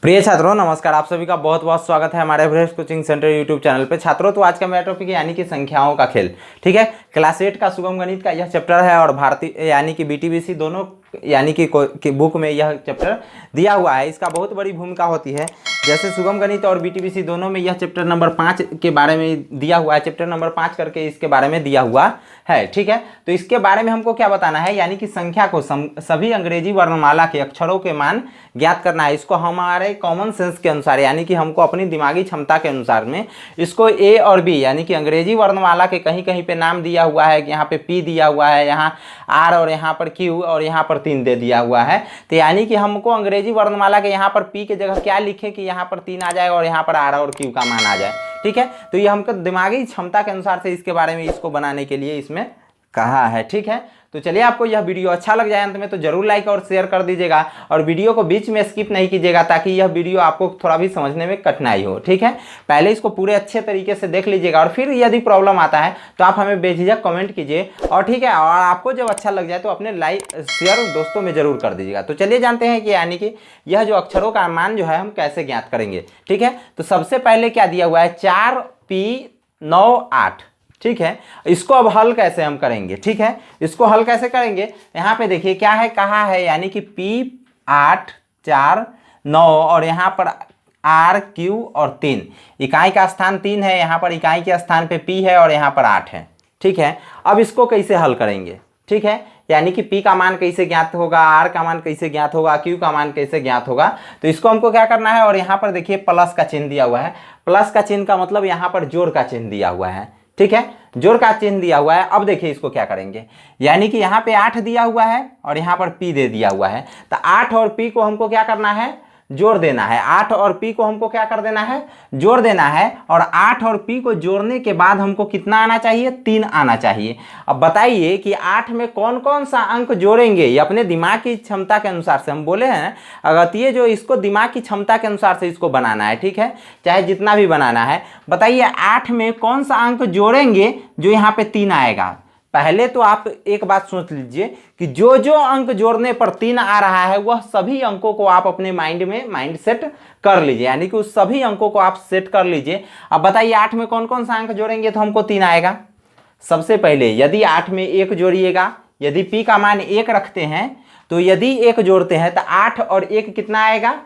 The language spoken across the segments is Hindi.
प्रिय छात्रों नमस्कार। आप सभी का बहुत बहुत स्वागत है हमारे Everest coaching centre YouTube channel पे। छात्रों तो आज का मेरा टॉपिक यानी कि संख्याओं का खेल, ठीक है। क्लास 8 का सुगम गणित का यह चैप्टर है और भारतीय यानी कि बीटीबीसी दोनों यानी कि बुक में यह चैप्टर दिया हुआ है। इसका बहुत बड़ी भूमिका होती है। जैसे सुगम गणित और बीटीबीसी दोनों में यह चैप्टर नंबर 5 के बारे में दिया हुआ है, चैप्टर नंबर 5 करके इसके बारे में दिया हुआ है, ठीक है। तो इसके बारे में हमको क्या बताना है, यानी कि संख्या को सभी अंग्रेजी वर्णमाला के अक्षरों के मान ज्ञात करना है। इसको हमारे कॉमन सेंस के अनुसार यानी कि हमको अपनी दिमागी क्षमता के अनुसार में इसको ए और बी यानी कि अंग्रेजी वर्णमाला के कहीं कहीं पे नाम दिया हुआ है कि यहाँ पे पी दिया हुआ है, यहाँ आर और यहाँ पर क्यू और यहाँ पर 3 दे दिया हुआ है। तो यानी कि हमको अंग्रेजी वर्णमाला के यहाँ पर पी के जगह क्या लिखे कि यहाँ पर 3 आ जाए और यहाँ पर आर और क्यू का मान आ जाए, ठीक है। तो ये हमको दिमागी क्षमता के अनुसार से इसके बारे में इसको बनाने के लिए इसमें कहा है, ठीक है। तो चलिए, आपको यह वीडियो अच्छा लग जाए अंत में तो जरूर लाइक और शेयर कर दीजिएगा और वीडियो को बीच में स्किप नहीं कीजिएगा ताकि यह वीडियो आपको थोड़ा भी समझने में कठिनाई हो, ठीक है। पहले इसको पूरे अच्छे तरीके से देख लीजिएगा और फिर यदि प्रॉब्लम आता है तो आप हमें बेझिझक कमेंट कीजिए और ठीक है। और आपको जब अच्छा लग जाए तो अपने लाइक शेयर दोस्तों में जरूर कर दीजिएगा। तो चलिए जानते हैं कि यानी कि यह जो अक्षरों का मान जो है हम कैसे ज्ञात करेंगे, ठीक है। तो सबसे पहले क्या दिया हुआ है, 4P9 8, ठीक है। इसको अब हल कैसे हम करेंगे, ठीक है। इसको हल कैसे करेंगे, यहाँ पे देखिए क्या है, कहा है यानी कि P8 4 9 और यहाँ पर R Q और 3, इकाई का स्थान 3 है, यहाँ पर इकाई के स्थान पे P है और यहाँ पर 8 है, ठीक है। अब इसको कैसे हल करेंगे, ठीक है। यानी कि P का मान कैसे ज्ञात होगा, R का मान कैसे ज्ञात होगा, Q का मान कैसे ज्ञात होगा। तो इसको हमको क्या करना है, और यहाँ पर देखिए प्लस का चिन्ह दिया हुआ है। प्लस का चिन्ह का मतलब यहाँ पर जोड़ का चिन्ह दिया हुआ है, ठीक है। जोड़ का चिन्ह दिया हुआ है। अब देखिए इसको क्या करेंगे, यानी कि यहाँ पे 8 दिया हुआ है और यहाँ पर P दे दिया हुआ है। तो 8 और P को हमको क्या करना है, जोड़ देना है। 8 और P को हमको क्या कर देना है, जोड़ देना है। और 8 और P को जोड़ने के बाद हमको कितना आना चाहिए, 3 आना चाहिए। अब बताइए कि 8 में कौन कौन सा अंक जोड़ेंगे। ये अपने दिमाग की क्षमता के अनुसार से हम बोले हैं, अगर ये जो इसको दिमाग की क्षमता के अनुसार से इसको बनाना है, ठीक है, चाहे जितना भी बनाना है। बताइए 8 में कौन सा अंक जोड़ेंगे जो यहाँ पे 3 आएगा। पहले तो आप एक बात सोच लीजिए कि जो जो अंक जोड़ने पर 3 आ रहा है वह सभी अंकों को आप अपने माइंड सेट कर लीजिए, यानी कि उस सभी अंकों को आप सेट कर लीजिए। अब बताइए 8 में कौन कौन सा अंक जोड़ेंगे तो हमको 3 आएगा। सबसे पहले यदि 8 में 1 जोड़िएगा, यदि P का मान 1 रखते हैं तो यदि 1 जोड़ते हैं तो 8 और 1 कितना आएगा,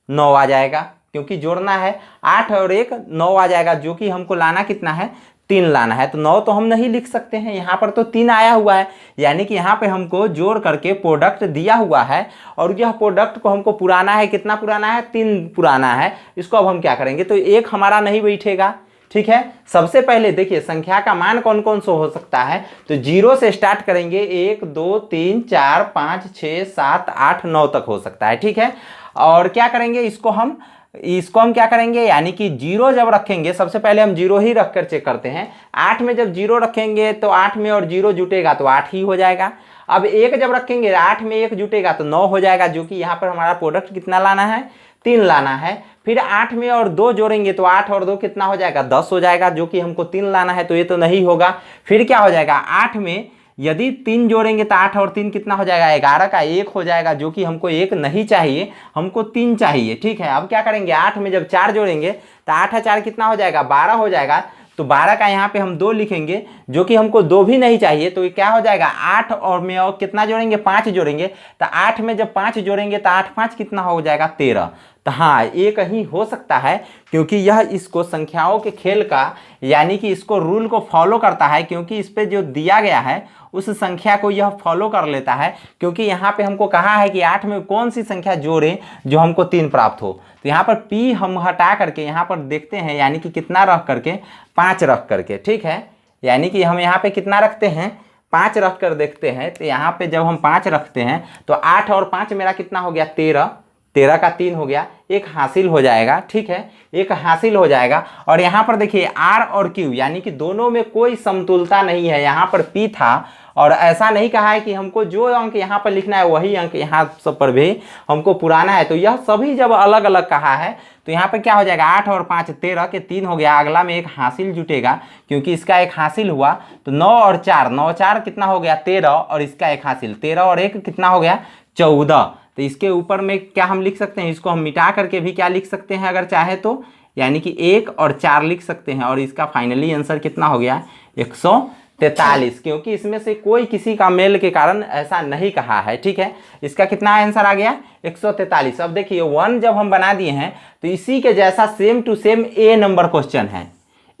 9 आ जाएगा, क्योंकि जोड़ना है। 8 और 1 9 आ जाएगा, जो कि हमको लाना कितना है, 3 लाना है। तो 9 तो हम नहीं लिख सकते हैं, यहाँ पर तो 3 आया हुआ है, यानी कि यहाँ पे हमको जोड़ करके प्रोडक्ट दिया हुआ है और यह प्रोडक्ट को हमको पुराना है, कितना पुराना है, 3 पुराना है। इसको अब हम क्या करेंगे, तो 1 हमारा नहीं बैठेगा, ठीक है। सबसे पहले देखिए संख्या का मान कौन कौन सा हो सकता है, तो 0 से स्टार्ट करेंगे, 1 2 3 4 5 6 7 8 9 तक हो सकता है, ठीक है। और क्या करेंगे, इसको हम क्या करेंगे, यानी कि 0 जब रखेंगे, सबसे पहले हम 0 ही रख कर चेक करते हैं। 8 में जब 0 रखेंगे तो 8 में और 0 जुटेगा तो 8 ही हो जाएगा। अब 1 जब रखेंगे, 8 में 1 जुटेगा तो 9 हो जाएगा, जो कि यहाँ पर हमारा प्रोडक्ट कितना लाना है, 3 लाना है। फिर 8 में और 2 जोड़ेंगे तो 8 और 2 कितना हो जाएगा, 10 हो जाएगा, जो कि हमको 3 लाना है, तो ये तो नहीं होगा। फिर क्या हो जाएगा, 8 में यदि 3 जोड़ेंगे तो 8 और 3 कितना हो जाएगा, 11 का 1 हो जाएगा, जो कि हमको 1 नहीं चाहिए, हमको 3 चाहिए, ठीक है। अब क्या करेंगे, 8 में जब 4 जोड़ेंगे तो 8 और 4 कितना हो जाएगा, 12 हो जाएगा। तो 12 का यहाँ पे हम 2 लिखेंगे, जो कि हमको 2 भी नहीं चाहिए, तो ये क्या हो जाएगा, 8 और में और कितना जोड़ेंगे, 5 जोड़ेंगे। तो 8 में जब 5 जोड़ेंगे तो 8 5 कितना हो जाएगा, 13। तो हाँ, एक ही हो सकता है, क्योंकि यह इसको संख्याओं के खेल का यानी कि इसको रूल को फॉलो करता है, क्योंकि इस पे जो दिया गया है उस संख्या को यह फॉलो कर लेता है। क्योंकि यहाँ पे हमको कहा है कि 8 में कौन सी संख्या जोड़ें जो हमको 3 प्राप्त हो। तो यहाँ पर P हम हटा करके यहाँ पर देखते हैं, यानी कि कितना रख करके, 5 रख करके, ठीक है। यानी कि हम यहाँ पे कितना रखते हैं, 5 रख कर देखते हैं। तो यहाँ पे जब हम 5 रखते हैं तो 8 और 5 मेरा कितना हो गया, 13। 13 का 3 हो गया, 1 हासिल हो जाएगा, ठीक है, 1 हासिल हो जाएगा। और यहाँ पर देखिए R और Q यानी कि दोनों में कोई समतुलता नहीं है। यहाँ पर P था और ऐसा नहीं कहा है कि हमको जो अंक यहाँ पर लिखना है वही अंक यहाँ सब पर भी हमको पुराना है। तो यह सभी जब अलग अलग कहा है तो यहाँ पर क्या हो जाएगा, 8 और 5 13 के 3 हो गया। अगला में 1 हासिल जुटेगा, क्योंकि इसका 1 हासिल हुआ। तो 9 और 4 9 4 कितना हो गया, 13, और इसका 1 हासिल, 13 और 1 कितना हो गया, 14। तो इसके ऊपर में क्या हम लिख सकते हैं, इसको हम मिटा करके भी क्या लिख सकते हैं अगर चाहे तो, यानी कि 1 और 4 लिख सकते हैं। और इसका फाइनली आंसर कितना हो गया, 143, क्योंकि इसमें से कोई किसी का मेल के कारण ऐसा नहीं कहा है। ठीक है, इसका कितना आंसर आ गया, 143। अब देखिए 1 जब हम बना दिए हैं तो इसी के जैसा same to same A number question है,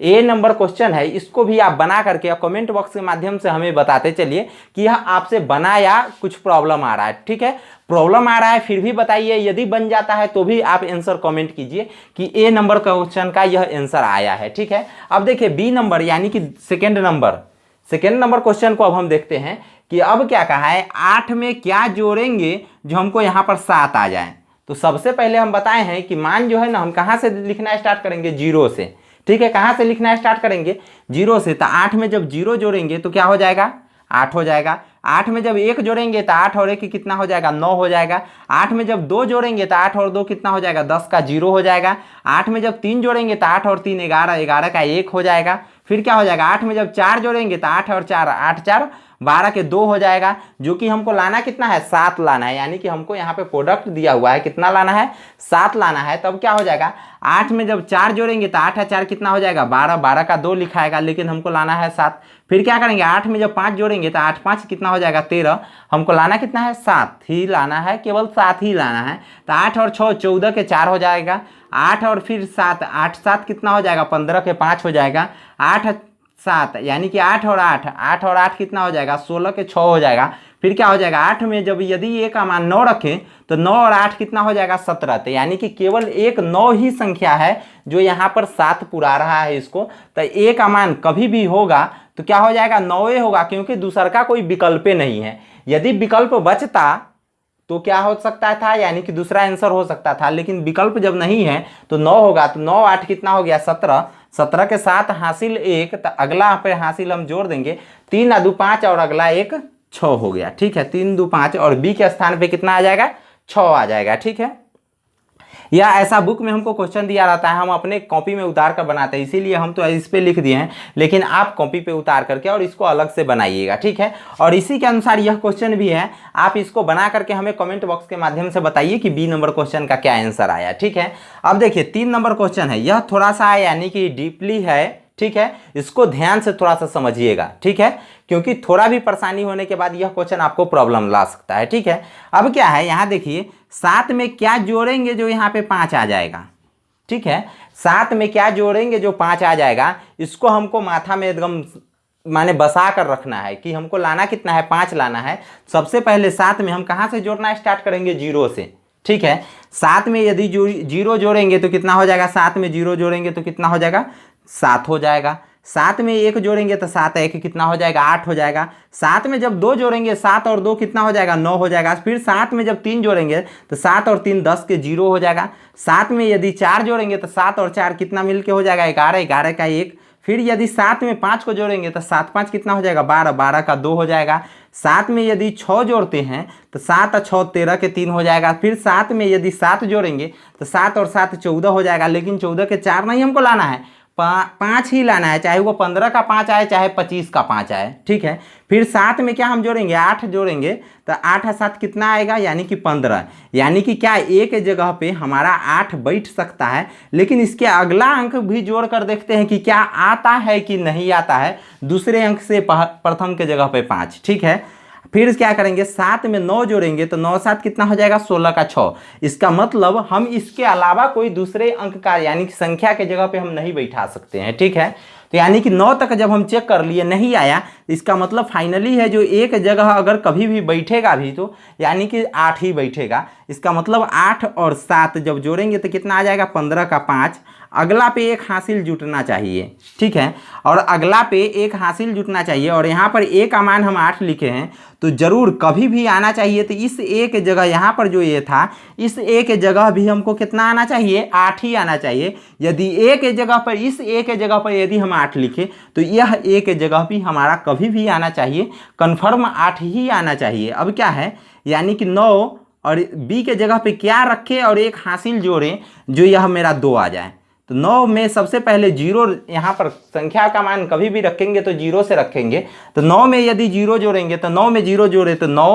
ए नंबर क्वेश्चन है, इसको भी आप बना करके कमेंट बॉक्स के माध्यम से हमें बताते चलिए कि यह आपसे बना या कुछ प्रॉब्लम आ रहा है। ठीक है, प्रॉब्लम आ रहा है फिर भी बताइए, यदि बन जाता है तो भी आप आंसर कमेंट कीजिए कि ए नंबर क्वेश्चन का यह आंसर आया है। ठीक है, अब देखिए बी नंबर यानी कि सेकेंड नंबर क्वेश्चन को अब हम देखते हैं कि अब क्या कहा है, 8 में क्या जोड़ेंगे जो हमको यहाँ पर 7 आ जाए। तो सबसे पहले हम बताए हैं कि मान जो है ना, हम कहाँ से लिखना स्टार्ट करेंगे, 0 से। ठीक है, कहाँ से लिखना स्टार्ट करेंगे, 0 से। तो 8 में जब 0 जोड़ेंगे तो क्या हो जाएगा, 8 हो जाएगा। 8 में जब 1 जोड़ेंगे तो 8 और 1 कितना हो जाएगा, 9 हो जाएगा। 8 में जब 2 जोड़ेंगे तो 8 और 2 कितना हो जाएगा, 10 का 0 हो जाएगा। 8 में जब 3 जोड़ेंगे तो 8 और 3 11, 11 का 1 हो जाएगा। फिर क्या हो जाएगा, 8 में जब 4 जोड़ेंगे तो 8 और 4, 8 4 12 के 2 हो जाएगा, जो कि हमको लाना कितना है, 7 लाना है। यानी कि हमको यहाँ पे प्रोडक्ट दिया हुआ है, कितना लाना है, 7 लाना है। तब क्या हो जाएगा, 8 में जब 4 जोड़ेंगे तो 8 और 4 कितना हो जाएगा, 12, 12 का 2 लिखाएगा, लेकिन हमको लाना है 7। फिर क्या करेंगे, 8 में जब 5 जोड़ेंगे तो 8 5 कितना हो जाएगा, 13। हमको लाना कितना है, 7 ही लाना है, केवल 7 ही लाना है। तो 8 और 6 14 के 4 हो जाएगा। 8 और फिर 7, 8 7 कितना हो जाएगा, 15 के 5 हो जाएगा। 8 7 यानी कि 8 और 8, 8 और 8 कितना हो जाएगा, 16 के 6 हो जाएगा। फिर क्या हो जाएगा, 8 में जब यदि ए का मान 9 रखें तो 9 और 8 कितना हो जाएगा, 17। तो यानी कि केवल एक 9 ही संख्या है जो यहाँ पर 7 पुरा रहा है इसको। तो ए का मान कभी भी होगा तो क्या हो जाएगा, 9 होगा, क्योंकि दूसरा का कोई विकल्प नहीं है। यदि विकल्प बचता तो क्या हो सकता था, यानी कि दूसरा आंसर हो सकता था, लेकिन विकल्प जब नहीं है तो 9 होगा। तो 9 8 कितना हो गया, 17। 17 के साथ हासिल 1, तो अगला पे हासिल हम जोड़ देंगे, 3 2 5 और अगला 1 6 हो गया। ठीक है, 3 2 5 और बी के स्थान पे कितना आ जाएगा, 6 आ जाएगा। ठीक है, या ऐसा बुक में हमको क्वेश्चन दिया रहता है, हम अपने कॉपी में उतार कर बनाते हैं, इसीलिए हम तो इस पे लिख दिए हैं, लेकिन आप कॉपी पे उतार करके और इसको अलग से बनाइएगा। ठीक है, और इसी के अनुसार यह क्वेश्चन भी है, आप इसको बना करके हमें कमेंट बॉक्स के माध्यम से बताइए कि बी नंबर क्वेश्चन का क्या आंसर आया। ठीक है, अब देखिए 3 नंबर क्वेश्चन है, यह थोड़ा सा यानी कि डीपली है। ठीक है, इसको ध्यान से थोड़ा सा समझिएगा। ठीक है, क्योंकि थोड़ा भी परेशानी होने के बाद यह क्वेश्चन आपको प्रॉब्लम ला सकता है। ठीक है, अब क्या है, यहाँ देखिए 7 में क्या जोड़ेंगे जो यहाँ पे 5 आ जाएगा। ठीक है, 7 में क्या जोड़ेंगे जो 5 आ जाएगा, इसको हमको माथा में एकदम माने बसा कर रखना है कि हमको लाना कितना है, 5 लाना है। सबसे पहले 7 में हम कहाँ से जोड़ना स्टार्ट करेंगे, 0 से। ठीक है, 7 में यदि 0 जोड़ेंगे तो कितना हो जाएगा, 7 में 0 जोड़ेंगे तो कितना हो जाएगा, 7 हो जाएगा। 7 में 1 जोड़ेंगे तो 7 1 कितना हो जाएगा, 8 हो जाएगा। 7 में जब 2 जोड़ेंगे, 7 और 2 कितना हो जाएगा, 9 हो जाएगा। फिर 7 में जब 3 जोड़ेंगे तो 7 और 3 10 के 0 हो जाएगा। 7 में यदि 4 जोड़ेंगे तो 7 और 4 कितना मिलके हो जाएगा, 11, 11 का 1। फिर यदि 7 में 5 को जोड़ेंगे तो 7 5 कितना हो जाएगा, 12, 12 का 2 हो जाएगा। 7 में यदि 6 जोड़ते हैं तो 7 और 6 13 के 3 हो जाएगा। फिर 7 में यदि 7 जोड़ेंगे तो 7 और 7 14 हो जाएगा, लेकिन 14 के 4 नहीं हमको लाना है, 5 ही लाना है, चाहे वो 15 का 5 आए चाहे 25 का 5 आए। ठीक है, फिर 7 में क्या हम जोड़ेंगे, 8 जोड़ेंगे तो 8 और 7 कितना आएगा, यानी कि 15। यानी कि क्या एक जगह पे हमारा 8 बैठ सकता है, लेकिन इसके अगला अंक भी जोड़ कर देखते हैं कि क्या आता है कि नहीं आता है। दूसरे अंक से प्रथम के जगह पे 5। ठीक है, फिर क्या करेंगे, 7 में 9 जोड़ेंगे तो 9 7 कितना हो जाएगा, 16 का 6। इसका मतलब हम इसके अलावा कोई दूसरे अंक का यानी कि संख्या के जगह पे हम नहीं बैठा सकते हैं। ठीक है, तो यानी कि 9 तक जब हम चेक कर लिए नहीं आया, इसका मतलब फाइनली है जो एक जगह अगर कभी भी बैठेगा भी तो यानी कि 8 ही बैठेगा। इसका मतलब 8 और 7 जब जोड़ेंगे तो कितना आ जाएगा, 15 का 5। अगला पे एक हासिल जुटना चाहिए। ठीक है, और अगला पे एक हासिल जुटना चाहिए, और यहाँ पर ए का मान हम 8 लिखे हैं तो जरूर कभी भी आना चाहिए। तो इस ए के जगह यहाँ पर जो ये था, इस ए के जगह भी हमको कितना आना चाहिए, 8 ही आना चाहिए। यदि ए के जगह पर, इस ए के जगह पर यदि हम 8 लिखे तो यह ए के जगह भी हमारा कभी भी आना चाहिए, कन्फर्म 8 ही आना चाहिए। अब क्या है, यानी कि 9 और बी के जगह पे क्या रखे और एक हासिल जोड़ें जो यह मेरा 2 आ जाए। तो 9 में सबसे पहले 0, यहाँ पर संख्या का मान कभी भी रखेंगे तो 0 से रखेंगे। तो 9 में यदि 0 जोड़ेंगे तो 9 में 0 जोड़े तो 9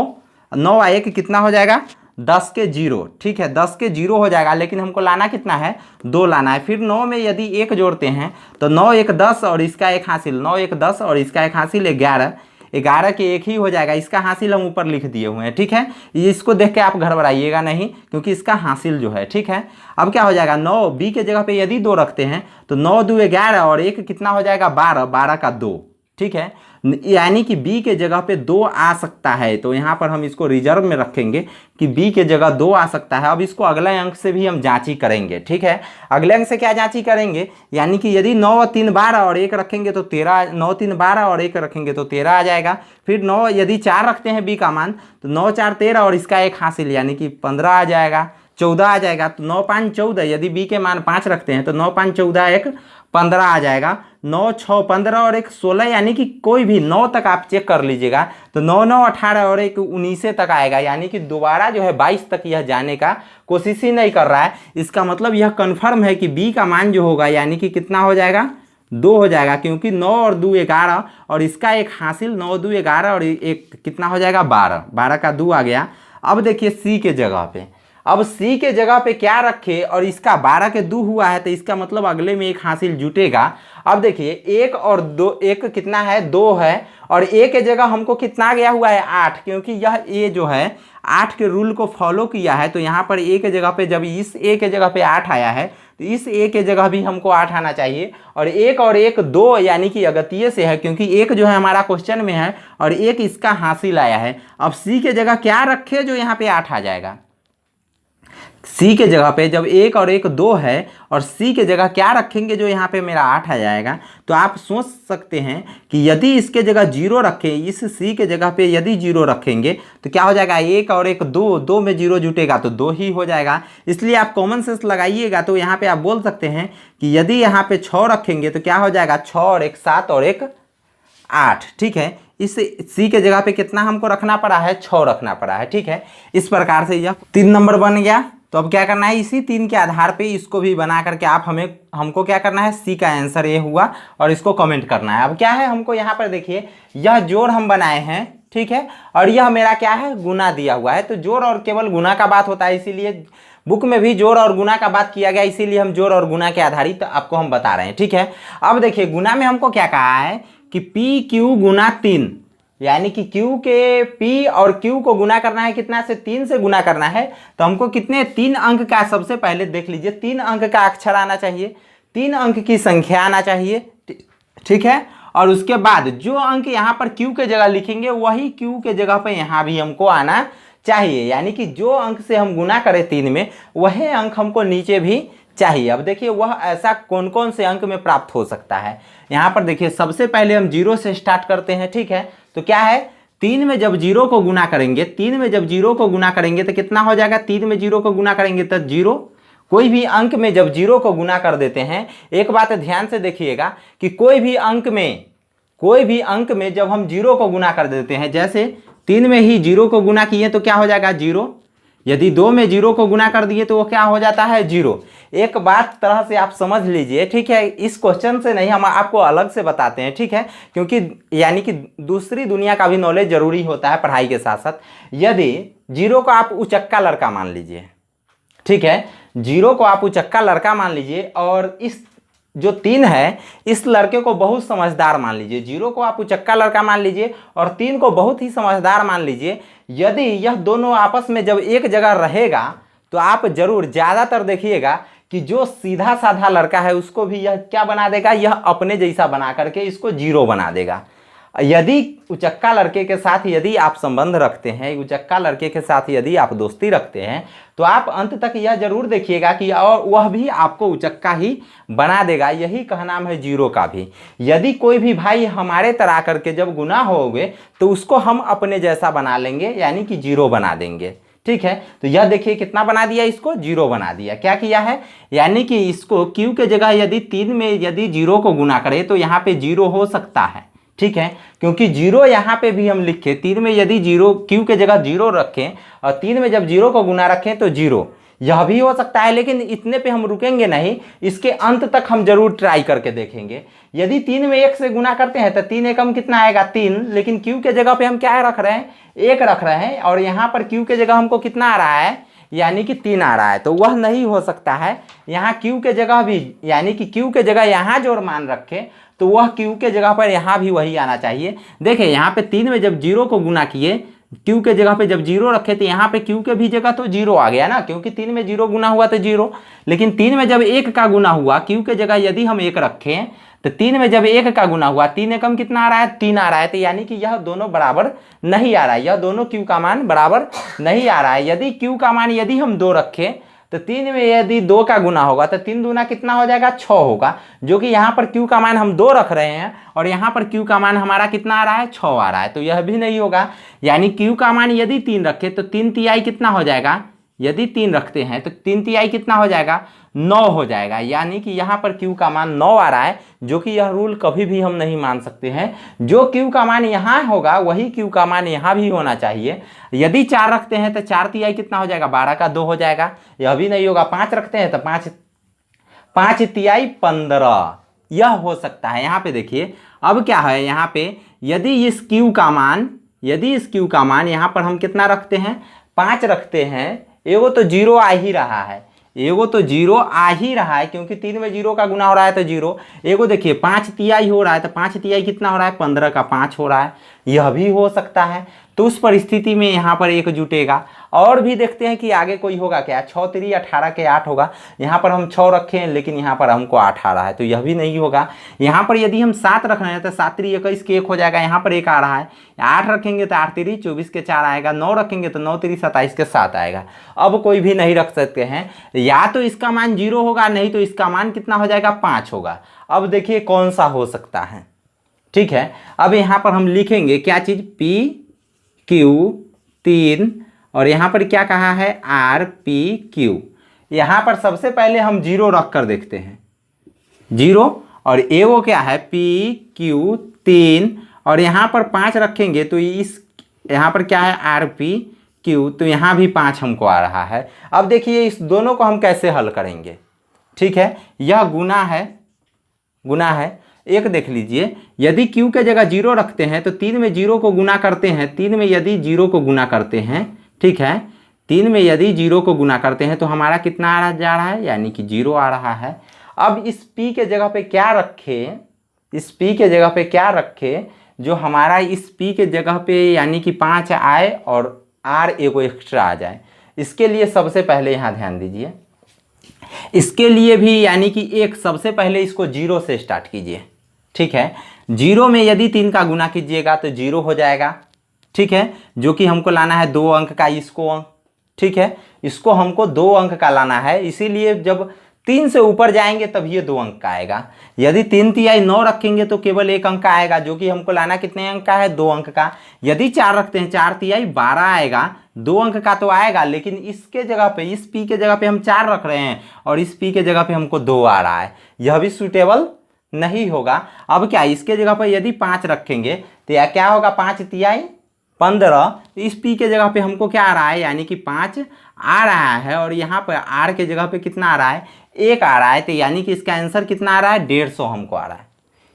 9 1 कितना हो जाएगा, 10 के 0, ठीक है 10 के 0 हो जाएगा, लेकिन हमको लाना कितना है 2 लाना है। फिर 9 में यदि 1 जोड़ते हैं तो 9 1 10 और इसका एक हासिल, 9 1 10 और इसका एक हासिल 11, 11 के एक ही हो जाएगा। इसका हासिल हम ऊपर लिख दिए हुए हैं, ठीक है। ये इसको देख के आप घबराइएगा नहीं, क्योंकि इसका हासिल जो है, ठीक है। अब क्या हो जाएगा 9 बी के जगह पे यदि 2 रखते हैं तो 9 2 11 और 1 कितना हो जाएगा 12, 12 का 2, ठीक है। यानी कि बी के जगह पे 2 आ सकता है, तो यहाँ पर हम इसको रिजर्व में रखेंगे कि बी के जगह 2 आ सकता है। अब इसको अगले अंक से भी हम जांची करेंगे, ठीक है। अगले अंक से क्या जांची करेंगे, यानी कि यदि 9 3 12 और 1 रखेंगे तो 13, 9 3 12 और 1 रखेंगे तो 13 आ जाएगा। फिर 9 यदि 4 रखते हैं बी का मान तो 9 4 13 और इसका एक हासिल यानी कि 15 आ जाएगा, 14 आ जाएगा। तो 9 5 14, यदि बी के मान 5 रखते हैं तो 9 5 14 1 15 आ जाएगा। 9 6 15 और 1 16, यानी कि कोई भी 9 तक आप चेक कर लीजिएगा तो 9 9 18 और 1 19 तक आएगा। यानी कि दोबारा जो है 22 तक यह जाने का कोशिश ही नहीं कर रहा है। इसका मतलब यह कन्फर्म है कि बी का मान जो होगा यानी कि कितना हो जाएगा 2 हो जाएगा, क्योंकि 9 और 2 11 और इसका एक हासिल 9 2 11 और एक कितना हो जाएगा 12, 12 का 2 आ गया। अब देखिए सी के जगह पे, अब सी के जगह पे क्या रखे और इसका 12 के 2 हुआ है, तो इसका मतलब अगले में एक हासिल जुटेगा। अब देखिए 1 और 2, 1 कितना है 2 है और ए के जगह हमको कितना गया हुआ है 8, क्योंकि यह ए जो है 8 के रूल को फॉलो किया है। तो यहाँ पर ए के जगह पे जब इस ए के जगह पे 8 आया है तो इस ए के जगह भी हमको 8 आना चाहिए। और 1 और 1 2 यानी कि अगतिये से है, क्योंकि 1 जो है हमारा क्वेश्चन में है और 1 इसका हासिल आया है। अब सी के जगह क्या रखे जो यहाँ पे 8 आ जाएगा, सी के जगह पे जब 1 और 1 2 है और सी के जगह क्या रखेंगे जो यहाँ पे मेरा 8 आ जाएगा। तो आप सोच सकते हैं कि यदि इसके जगह 0 रखें, इस सी के जगह पे यदि 0 रखेंगे तो क्या हो जाएगा 1 और 1 2, 2 में 0 जुटेगा तो 2 ही हो जाएगा। इसलिए आप कॉमन सेंस लगाइएगा तो यहाँ पे आप बोल सकते हैं कि यदि यहाँ पे 6 रखेंगे तो क्या हो जाएगा 6 और 1 7 और 1 8, ठीक है। इस सी के जगह पे कितना हमको रखना पड़ा है 6 रखना पड़ा है, ठीक है। इस प्रकार से यह 3 नंबर बन गया। तो अब क्या करना है, इसी 3 के आधार पे इसको भी बना करके आप हमको क्या करना है, सी का आंसर ये हुआ और इसको कमेंट करना है। अब क्या है हमको यहाँ पर देखिए यह जोड़ हम बनाए हैं, ठीक है, और यह मेरा क्या है गुना दिया हुआ है। तो जोड़ और केवल गुना का बात होता है, इसीलिए बुक में भी जोड़ और गुना का बात किया गया, इसीलिए हम जोड़ और गुना के आधारित आपको हम बता रहे हैं, ठीक है। अब देखिए गुना में हमको क्या कहा है कि पी क्यू गुना 3, यानी कि Q के P और Q को गुना करना है कितना से 3 से गुना करना है। तो हमको कितने 3 अंक का, सबसे पहले देख लीजिए 3 अंक का अक्षर आना चाहिए, 3 अंक की संख्या आना चाहिए, ठीक है। और उसके बाद जो अंक यहाँ पर Q के जगह लिखेंगे वही Q के जगह पर यहाँ भी हमको आना चाहिए। यानी कि जो अंक से हम गुना करें 3 में वही अंक हमको नीचे भी चाहिए। अब देखिए वह ऐसा कौन कौन से अंक में प्राप्त हो सकता है। यहाँ पर देखिए सबसे पहले हम 0 से स्टार्ट करते हैं, ठीक है। तो क्या है 3 में जब 0 को गुना करेंगे, 3 में जब 0 को गुना करेंगे तो कितना हो जाएगा, 3 में 0 को गुना करेंगे तो 0। कोई भी अंक में जब 0 को गुना कर देते हैं, एक बात ध्यान से देखिएगा कि कोई भी अंक में जब हम 0 को गुना कर देते हैं, जैसे 3 में ही 0 को गुना किए तो क्या हो जाएगा 0, यदि 2 में 0 को गुना कर दिए तो वो क्या हो जाता है 0। एक बात तरह से आप समझ लीजिए, ठीक है। इस क्वेश्चन से नहीं, हम आपको अलग से बताते हैं, ठीक है, क्योंकि यानी कि दूसरी दुनिया का भी नॉलेज जरूरी होता है पढ़ाई के साथ साथ। यदि 0 को आप उचक्का लड़का मान लीजिए, ठीक है, 0 को आप उचक्का लड़का मान लीजिए और इस जो 3 है इस लड़के को बहुत समझदार मान लीजिए। 0 को आप उचक्का लड़का मान लीजिए और 3 को बहुत ही समझदार मान लीजिए। यदि यह दोनों आपस में जब एक जगह रहेगा तो आप जरूर ज़्यादातर देखिएगा कि जो सीधा साधा लड़का है उसको भी यह क्या बना देगा, यह अपने जैसा बना करके इसको 0 बना देगा। यदि उचक्का लड़के के साथ यदि आप संबंध रखते हैं, उचक्का लड़के के साथ यदि आप दोस्ती रखते हैं तो आप अंत तक यह जरूर देखिएगा कि और वह भी आपको उचक्का ही बना देगा। यही कहना है 0 का भी। यदि कोई भी भाई हमारे तरह करके जब गुना होगे तो उसको हम अपने जैसा बना लेंगे, यानी कि 0 बना देंगे, ठीक है। तो यह देखिए कितना बना दिया, इसको 0 बना दिया। क्या किया है, यानी कि इसको Q के जगह यदि 3 में यदि 0 को गुना करें तो यहाँ पे 0 हो सकता है, ठीक है, क्योंकि 0 यहाँ पे भी हम लिखे 3 में यदि 0 Q के जगह 0 रखें और 3 में जब 0 को गुना रखें तो 0, यह भी हो सकता है, लेकिन इतने पे हम रुकेंगे नहीं, इसके अंत तक हम जरूर ट्राई करके देखेंगे। यदि 3 में 1 से गुना करते हैं तो 3 एकम कितना आएगा 3, लेकिन क्यू के जगह पे हम क्या रख रहे हैं 1 रख रहे हैं, और यहाँ पर क्यू के जगह हमको कितना आ रहा है यानी कि 3 आ रहा है, तो वह नहीं हो सकता है। यहाँ क्यू के जगह भी यानी कि क्यू के जगह यहाँ जो मान रखे तो वह क्यू के जगह पर यहाँ भी वही आना चाहिए। देखिए यहाँ पे 3 में जब 0 को गुना किए, क्यू के जगह पे जब 0 रखे तो यहाँ पे क्यू के भी जगह तो 0 आ गया ना, क्योंकि 3 में 0 गुना हुआ तो 0। लेकिन 3 में जब 1 का गुना हुआ, क्यू के जगह यदि हम 1 रखें तो 3 में जब 1 का गुना हुआ 3 एकम कितना आ रहा है 3 आ रहा है, तो यानी कि यह दोनों बराबर नहीं आ रहा है, यह दोनों क्यू का मान बराबर नहीं आ रहा है। यदि क्यू का मान यदि हम 2 रखें तो 3 में यदि 2 का गुना होगा तो 3 दूना कितना हो जाएगा 6 होगा, जो कि यहाँ पर क्यू का मान हम 2 रख रहे हैं और यहाँ पर क्यू का मान हमारा कितना आ रहा है 6 आ रहा है, तो यह भी नहीं होगा। यानी क्यू का मान यदि 3 रखे तो 3 तिहाई कितना हो जाएगा, यदि 3 रखते हैं तो 3 तिहाई कितना हो जाएगा 9 हो जाएगा। यानी कि यहाँ पर क्यू का मान 9 आ रहा है, जो कि यह रूल कभी भी हम नहीं मान सकते हैं। जो क्यू का मान यहाँ होगा वही क्यू का मान यहाँ भी होना चाहिए। यदि 4 रखते हैं तो 4 तिहाई कितना हो जाएगा 12 का 2 हो जाएगा, यह भी नहीं होगा। 5 रखते हैं तो 5 तिहाई 15, यह हो सकता है। यहाँ पे देखिए अब क्या है, यहाँ पे यदि इस क्यू का मान यहाँ पर हम कितना रखते हैं 5 रखते हैं, एगो तो 0 आ ही रहा है, एगो तो 0 आ ही रहा है, क्योंकि 3 में 0 का गुना हो रहा है तो 0। एगो देखिए 5 तिहाई हो रहा है तो 5 तिहाई कितना हो रहा है 15 का 5 हो रहा है, यह भी हो सकता है। तो उस परिस्थिति में यहाँ पर 1 जुटेगा। और भी देखते हैं कि आगे कोई होगा क्या, 6 3 18 के 8 होगा। यहाँ पर हम 6 रखे हैं लेकिन यहाँ पर हमको 8 आ रहा है, तो यह भी नहीं होगा। यहाँ पर यदि हम 7 रख रहे हैं तो 7 3 21 के 1 हो जाएगा, यहाँ पर 1 आ रहा है। 8 रखेंगे तो 8 3 24 के 4 आएगा, 9 रखेंगे तो 9 3 27 के 7 आएगा। अब कोई भी नहीं रख सकते हैं, या तो इसका मान 0 होगा, नहीं तो इसका मान कितना हो जाएगा 5 होगा। अब देखिए कौन सा हो सकता है, ठीक है। अब यहाँ पर हम लिखेंगे क्या चीज़ P Q 3 और यहाँ पर क्या कहा है R P Q। यहाँ पर सबसे पहले हम 0 रख कर देखते हैं, 0 और एगो क्या है P Q 3 और यहाँ पर 5 रखेंगे तो इस यहाँ पर क्या है R P Q, तो यहाँ भी 5 हमको आ रहा है। अब देखिए इस दोनों को हम कैसे हल करेंगे, ठीक है। यह गुना है। एक देख लीजिए, यदि Q के जगह 0 रखते हैं तो 3 में 0 को गुना करते हैं, 3 में यदि 0 को गुना करते हैं, ठीक है, 3 में यदि 0 को गुना करते हैं तो हमारा कितना आ जा रहा है यानी कि 0 आ रहा है। अब इस P के जगह पे क्या रखें, इस P के जगह पे क्या रखें जो हमारा इस P के जगह पे यानी कि 5 आए और R एगो एक्स्ट्रा आ जाए। इसके लिए सबसे पहले यहाँ ध्यान दीजिए, इसके लिए भी यानी कि एक सबसे पहले इसको 0 से स्टार्ट कीजिए, ठीक है। 0 में यदि 3 का गुना कीजिएगा तो 0 हो जाएगा, ठीक है, जो कि हमको लाना है 2 अंक का इसको अंक, ठीक है, इसको हमको 2 अंक का लाना है। इसीलिए जब 3 से ऊपर जाएंगे तब ये 2 अंक का आएगा। यदि 3 तिहाई 9 रखेंगे तो केवल 1 अंक का आएगा, जो कि हमको लाना कितने अंक का है 2 अंक का। यदि 4 रखते हैं 4 तिहाई 12 आएगा, 2 अंक का तो आएगा, लेकिन इसके जगह पे इस P के जगह पे हम 4 रख रहे हैं और इस P के जगह पे हमको 2 आ रहा है, यह भी सूटेबल नहीं होगा। अब क्या इसके जगह पर यदि 5 रखेंगे तो यह क्या होगा 5 तिहाई 15, तो इस P के जगह पे हमको क्या आ रहा है यानी कि 5 आ रहा है और यहाँ पर R के जगह पे कितना आ रहा है 1 आ रहा है, तो यानी कि इसका आंसर कितना आ रहा है 150 हमको आ रहा है,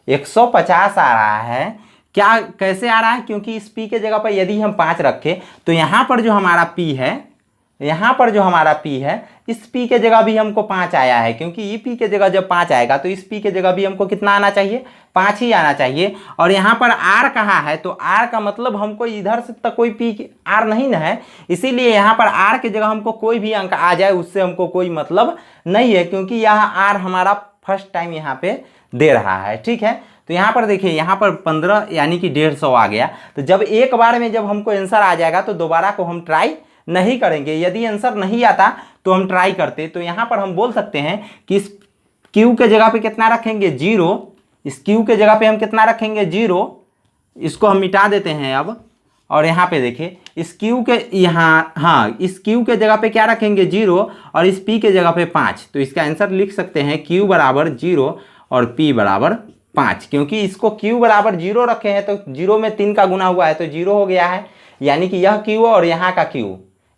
150 आ रहा है। क्या कैसे आ रहा है, क्योंकि इस P के जगह पर यदि हम 5 रखें तो यहाँ पर जो हमारा P है, यहाँ पर जो हमारा P है, इस P के जगह भी हमको 5 आया है, क्योंकि ये P के जगह जब 5 आएगा तो इस P के जगह भी हमको कितना आना चाहिए 5 ही आना चाहिए। और यहाँ पर R कहाँ है, तो R का मतलब हमको इधर से तक कोई P R नहीं ना है, इसीलिए यहाँ पर R के जगह हमको कोई भी अंक आ जाए उससे हमको कोई मतलब नहीं है, क्योंकि यहाँ R हमारा फर्स्ट टाइम यहाँ पे दे रहा है, ठीक है। तो यहाँ पर देखिए यहाँ पर 15 यानी कि 150 आ गया। तो जब एक बार में जब हमको आंसर आ जाएगा तो दोबारा को हम ट्राई नहीं करेंगे। यदि आंसर नहीं आता तो हम ट्राई करते, तो यहाँ पर हम बोल सकते हैं कि इस Q के जगह पे कितना रखेंगे 0, इस Q के जगह पे हम कितना रखेंगे 0, इसको हम मिटा देते हैं अब। और यहाँ पे देखिए इस Q के यहाँ, हाँ, इस Q के जगह पे क्या रखेंगे 0 और इस P के जगह पे 5, तो इसका आंसर लिख सकते हैं Q बराबर 0 और P बराबर 5, क्योंकि इसको Q बराबर 0 रखे हैं तो 0 में 3 का गुना हुआ है तो 0 हो गया है, यानी कि यह Q और यहाँ का Q,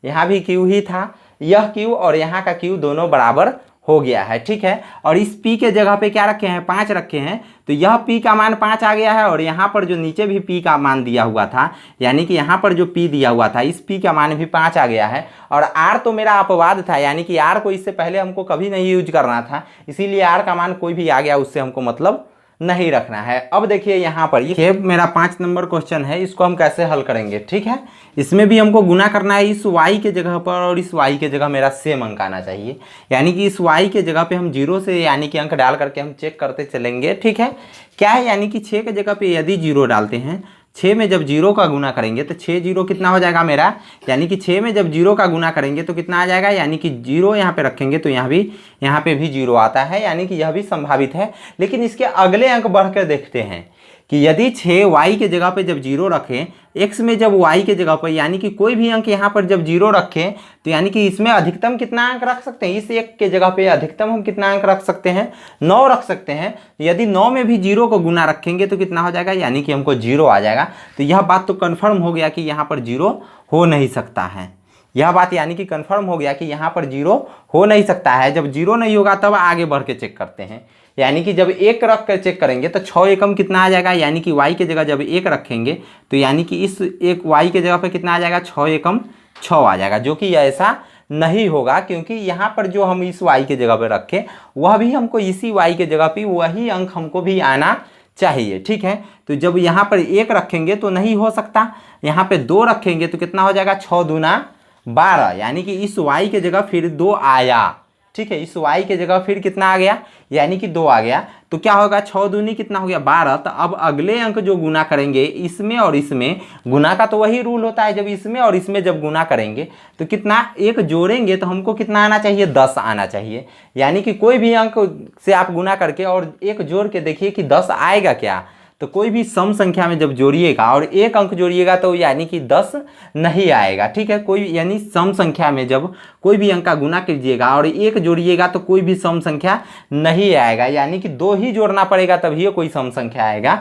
यहाँ भी Q ही था, यह क्यू और यहाँ का क्यू दोनों बराबर हो गया है, ठीक है। और इस p के जगह पे क्या रखे हैं, 5 रखे हैं, तो यह p का मान 5 आ गया है। और यहाँ पर जो नीचे भी p का मान दिया हुआ था, यानी कि यहाँ पर जो p दिया हुआ था, इस p का मान भी 5 आ गया है। और r तो मेरा अपवाद था, यानी कि r को इससे पहले हमको कभी नहीं यूज करना था, इसीलिए r का मान कोई भी आ गया उससे हमको मतलब नहीं रखना है। अब देखिए यहाँ पर ये मेरा 5 नंबर क्वेश्चन है, इसको हम कैसे हल करेंगे, ठीक है। इसमें भी हमको गुना करना है, इस y के जगह पर और इस y के जगह मेरा सेम अंक आना चाहिए। यानी कि इस y के जगह पे हम 0 से यानी कि अंक डाल करके हम चेक करते चलेंगे, ठीक है। क्या है, यानी कि 6 के जगह पे यदि 0 डालते हैं, 6 में जब 0 का गुना करेंगे तो 6 0 कितना हो जाएगा मेरा, यानी कि 6 में जब 0 का गुना करेंगे तो कितना आ जाएगा, यानी कि 0 यहाँ पे रखेंगे तो यहाँ पे भी 0 आता है, यानी कि यह भी संभावित है। लेकिन इसके अगले अंक बढ़ कर देखते हैं कि यदि 6y के जगह पे जब 0 रखें, x में जब y के जगह पर यानी कि कोई भी अंक यहाँ पर जब 0 रखें, तो यानी कि इसमें अधिकतम कितना अंक रख सकते हैं, इस 1 के जगह पे अधिकतम हम कितना अंक रख सकते हैं, 9 रख सकते हैं। यदि 9 में भी 0 को गुना रखेंगे तो कितना हो जाएगा, यानी कि हमको 0 आ जाएगा। तो यह बात तो कन्फर्म हो गया कि यहाँ पर 0 हो नहीं सकता है। यह बात यानी कि कंफर्म हो गया कि यहाँ पर 0 हो नहीं सकता है। जब 0 नहीं होगा तब आगे बढ़ के चेक करते हैं, यानी कि जब 1 रख कर चेक करेंगे तो 6 एकम कितना आ जाएगा, यानी कि y की जगह जब 1 रखेंगे तो यानी कि इस एक y के जगह पे कितना आ जाएगा, 6 एकम 6 आ जाएगा, जो कि ऐसा नहीं होगा क्योंकि यहाँ पर जो हम इस y के जगह पे रखें वह भी हमको इसी y के जगह पे वही अंक हमको भी आना चाहिए, ठीक है। तो जब यहाँ पर 1 रखेंगे तो नहीं हो सकता, यहाँ पे 2 रखेंगे तो कितना हो जाएगा, 6 दूना 12, यानी कि इस y के जगह फिर 2 आया, ठीक है। इस y के जगह फिर कितना आ गया, यानी कि 2 आ गया। तो क्या होगा, 6 दूनी कितना हो गया, 12। तो अब अगले अंक जो गुना करेंगे इसमें और इसमें, गुना का तो वही रूल होता है, जब इसमें और इसमें जब गुना करेंगे तो कितना, 1 जोड़ेंगे तो हमको कितना आना चाहिए, 10 आना चाहिए। यानी कि कोई भी अंक से आप गुना करके और 1 जोड़ के देखिए कि 10 आएगा क्या। तो कोई भी सम संख्या में जब जोड़िएगा और 1 अंक जोड़िएगा तो यानी कि 10 नहीं आएगा, ठीक है। कोई यानी सम संख्या में जब कोई भी अंक का गुना कीजिएगा और 1 जोड़िएगा तो कोई भी सम संख्या नहीं आएगा, यानी कि 2 ही जोड़ना पड़ेगा तभी कोई सम संख्या आएगा।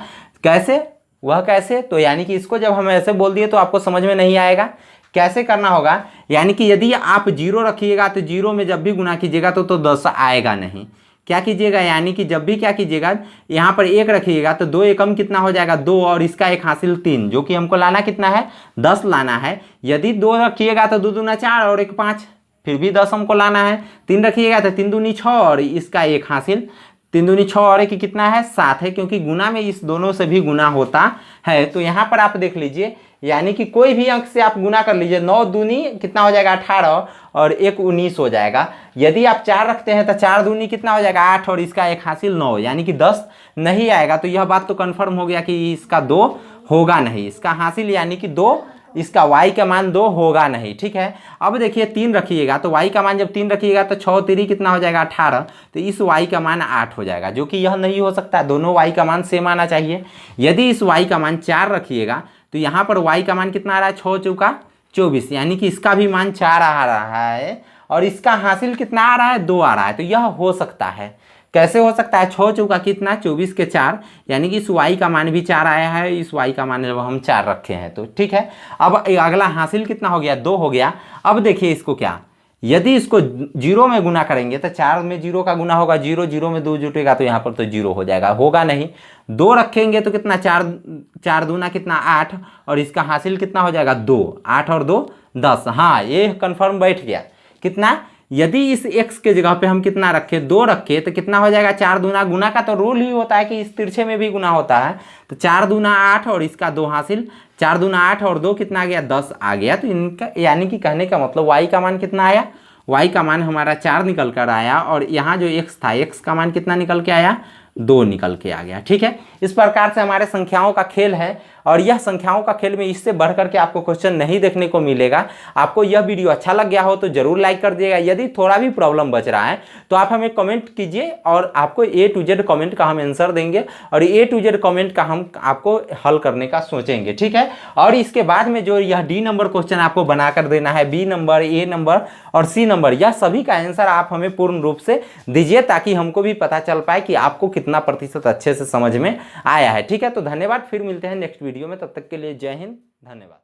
कैसे, वह कैसे, तो यानी कि इसको जब हम ऐसे बोल दिए तो आपको समझ में नहीं आएगा। कैसे करना होगा, यानी कि यदि आप 0 रखिएगा तो 0 में जब भी गुना कीजिएगा तो 10 आएगा नहीं। क्या कीजिएगा, यानी कि जब भी क्या कीजिएगा, यहाँ पर 1 रखिएगा तो 2 एकम कितना हो जाएगा, 2 और इसका 1 हासिल 3, जो कि हमको लाना कितना है, 10 लाना है। यदि 2 रखिएगा तो 2 दूना 4 और 1 5, फिर भी 10 हमको लाना है। 3 रखिएगा तो 3 दूनी 6 और इसका 1 हासिल, 3 दूनी 6 और 1 कितना है, 7 है, क्योंकि गुना में इस दोनों से भी गुना होता है। तो यहाँ पर आप देख लीजिए, यानी कि कोई भी अंक से आप गुना कर लीजिए, 9 दूनी कितना हो जाएगा, 18 और 1 19 हो जाएगा। यदि आप 4 रखते हैं तो 4 दूनी कितना हो जाएगा, 8 और इसका 1 हासिल 9, यानी कि 10 नहीं आएगा। तो यह बात तो कंफर्म हो गया कि इसका 2 होगा नहीं, इसका हासिल यानी कि 2, इसका y का मान 2 होगा नहीं, ठीक है। अब देखिए 3 रखिएगा तो y का मान जब 3 रखिएगा तो 6 3 कितना हो जाएगा, 18, तो इस y का मान 8 हो जाएगा, जो कि यह नहीं हो सकता, दोनों y का मान सेम आना चाहिए। यदि इस y का मान 4 रखिएगा तो यहाँ पर y का मान कितना आ रहा है, 6 चौका 24, यानी कि इसका भी मान 4 आ रहा है और इसका हासिल कितना आ रहा है, 2 आ रहा है। तो यह हो सकता है। कैसे हो सकता है, 6 चौका कितना, 24 के 4, यानी कि इस y का मान भी 4 आया है, इस y का मान जब हम 4 रखे हैं तो ठीक है। अब अगला हासिल कितना हो गया, 2 हो गया। अब देखिए इसको क्या, यदि इसको 0 में गुना करेंगे तो 4 में 0 का गुना होगा, 0 0 में 2 जुटेगा तो यहाँ पर तो 0 हो जाएगा, होगा नहीं। 2 रखेंगे तो कितना, 4 दूना कितना 8 और इसका हासिल कितना हो जाएगा, 2, 8 और 2 10। हाँ, ये कंफर्म बैठ गया। कितना, यदि इस x के जगह पे हम कितना रखे, 2 रखे तो कितना हो जाएगा, 4 दूना, गुना का तो रूल ही होता है कि इस तिरछे में भी गुना होता है। तो 4 दूना 8 और इसका 2 हासिल, 4 दूना 8 और 2 कितना आ गया, 10 आ गया। तो इनका यानी कि कहने का मतलब y का मान कितना आया, y का मान हमारा 4 निकल कर आया और यहाँ जो x था, x का मान कितना निकल के आया, 2 निकल के आ गया, ठीक है। इस प्रकार से हमारे संख्याओं का खेल है और यह संख्याओं का खेल में इससे बढ़कर के आपको क्वेश्चन नहीं देखने को मिलेगा। आपको यह वीडियो अच्छा लग गया हो तो जरूर लाइक कर दिएगा। यदि थोड़ा भी प्रॉब्लम बच रहा है तो आप हमें कमेंट कीजिए और आपको A to Z कमेंट का हम आंसर देंगे और A to Z कमेंट का हम आपको हल करने का सोचेंगे, ठीक है। और इसके बाद में जो यह D नंबर क्वेश्चन आपको बनाकर देना है, B नंबर, A नंबर और C नंबर, यह सभी का आंसर आप हमें पूर्ण रूप से दीजिए ताकि हमको भी पता चल पाए कि आपको कितना प्रतिशत अच्छे से समझ में आया है, ठीक है। तो धन्यवाद, फिर मिलते हैं नेक्स्ट वीडियो में, तब तक के लिए जय हिंद, धन्यवाद।